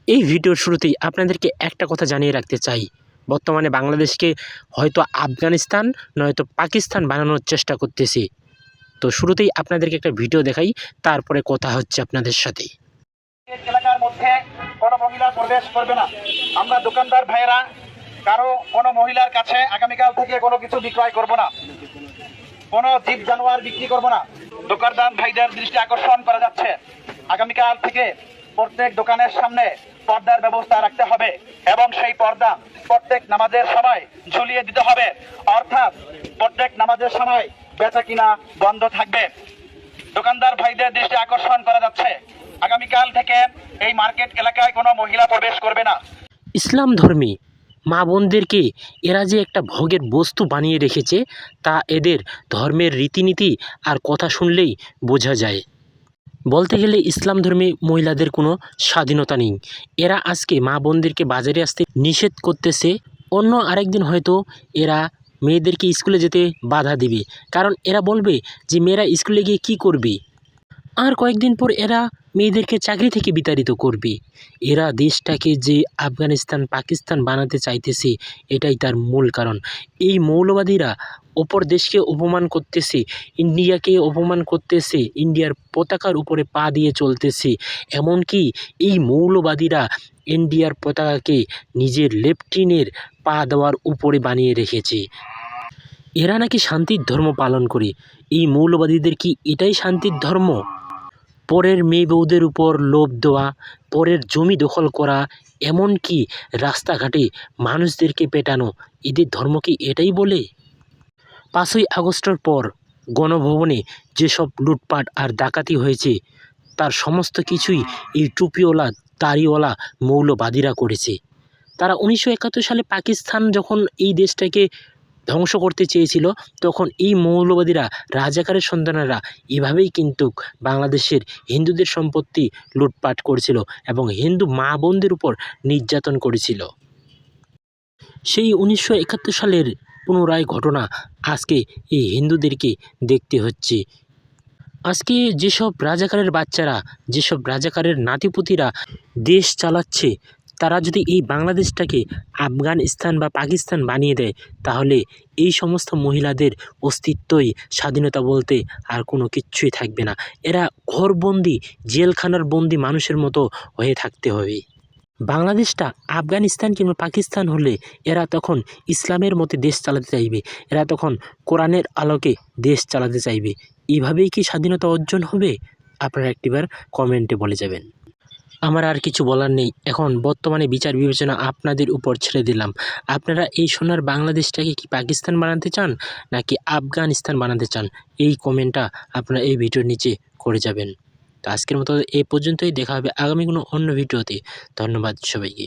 এই ভিডিওর শুরুতেই আপনাদেরকে একটা কথা জানিয়ে রাখতে চাই, বর্তমানে বাংলাদেশকে হয়তো আফগানিস্তান নয়তো পাকিস্তান বানানোর চেষ্টা করতেছে। তো শুরুতেই আপনাদেরকে একটা ভিডিও দেখাই, তারপরে কথা হচ্ছে আপনাদের সাথে। এলাকার মধ্যে কোনো মহিলা প্রবেশ করবে না। আমরা দোকানদার ভাইয়েরা কারো কোনো মহিলার কাছে আগামীকাল থেকে কোনো কিছু বিক্রয় করব না, কোনো জীব জানোয়ার বিক্রি করব না। দোকানদার ভাইদের দৃষ্টি আকর্ষণ করা যাচ্ছে, আগামীকাল থেকে প্রত্যেক দোকানের সামনে পর্দার ব্যবস্থা রাখতে হবে এবং সেই পর্দা প্রত্যেক নামাজের সময় ঝুলিয়ে দিতে হবে, অর্থাৎ প্রত্যেক নামাজের সময় বেচা কিনা বন্ধ থাকবে। দোকানদার ভাইদের দৃষ্টি আকর্ষণ করা যাচ্ছে, আগামীকাল থেকে এই মার্কেট এলাকায় কোনো মহিলা প্রবেশ করবে না। ইসলাম ধর্মী মা বোনদেরকে এরা যে একটা ভোগের বস্তু বানিয়ে রেখেছে, তা এদের ধর্মের রীতিনীতি আর কথা শুনলেই বোঝা যায়। বলতে গেলে ইসলাম ধর্মে মহিলাদের কোনো স্বাধীনতা নেই। এরা আজকে মা বোনদেরকে বাজারে আসতে নিষেধ করতেছে, অন্য আরেকদিন হয়তো এরা মেয়েদেরকে স্কুলে যেতে বাধা দিবে, কারণ এরা বলবে যে মেয়েরা স্কুলে গিয়ে কী করবে। আর কয়েকদিন পর এরা মেয়েদেরকে চাকরি থেকে বিতাড়িত করবে। এরা দেশটাকে যে আফগানিস্তান পাকিস্তান বানাতে চাইতেছে, এটাই তার মূল কারণ। এই মৌলবাদীরা অপর দেশকে অপমান করতেছে, ইন্ডিয়াকে অপমান করতেছে, ইন্ডিয়ার পতাকার উপরে পা দিয়ে চলতেছে। এমনকি এই মৌলবাদীরা ইন্ডিয়ার পতাকাকে নিজের লেফটিনের পা দেওয়ার উপরে বানিয়ে রেখেছে। এরা নাকি শান্তির ধর্ম পালন করে। এই মৌলবাদীদের কি এটাই শান্তির ধর্ম? পরের মেয়ে বউদের উপর লোভ দেওয়া, পরের জমি দখল করা, এমনকি রাস্তাঘাটে মানুষদেরকে পেটানো, এদের ধর্ম কি এটাই বলে? 5ই আগস্টের পর গণভবনে যেসব লুটপাট আর ডাকাতি হয়েছে, তার সমস্ত কিছুই এই টুপিওয়ালা দাড়িওয়ালা মৌলবাদীরা করেছে। তারা 1971 সালে পাকিস্তান যখন এই দেশটাকে ধ্বংস করতে চেয়েছিল, তখন এই মৌলবাদীরা রাজাকারের সন্তানেরা এভাবেই কিন্তু বাংলাদেশের হিন্দুদের সম্পত্তি লুটপাট করেছিল এবং হিন্দু মা বোনদের উপর নির্যাতন করেছিল। সেই 1971 সালের পুনরায় ঘটনা আজকে এই হিন্দুদেরকে দেখতে হচ্ছে। আজকে যেসব রাজাকারের বাচ্চারা, যেসব রাজাকারের নাতিপুতিরা দেশ চালাচ্ছে, তারা যদি এই বাংলাদেশটাকে আফগানিস্তান বা পাকিস্তান বানিয়ে দেয়, তাহলে এই সমস্ত মহিলাদের অস্তিত্বই স্বাধীনতা বলতে আর কোনো কিচ্ছুই থাকবে না। এরা ঘরবন্দি, জেলখানার বন্দি মানুষের মতো হয়ে থাকতে হবে। বাংলাদেশটা আফগানিস্তান কিংবা পাকিস্তান হলে এরা তখন ইসলামের মতে দেশ চালাতে চাইবে, এরা তখন কোরআনের আলোকে দেশ চালাতে চাইবে। এইভাবেই কি স্বাধীনতা অর্জন হবে? আপনারা একটিবার কমেন্টে বলে যাবেন। আমার আর কিছু বলার নেই, এখন বর্তমানে বিচার বিবেচনা আপনাদের উপর ছেড়ে দিলাম। আপনারা এই সোনার বাংলাদেশটাকে কি পাকিস্তান বানাতে চান নাকি আফগানিস্তান বানাতে চান? এই কমেন্টটা আপনারা এই ভিডিওর নিচে করে যাবেন। তো আজকের মতো এই পর্যন্তই, দেখা হবে আগামী কোনো অন্য ভিডিওতে। ধন্যবাদ সবাইকে।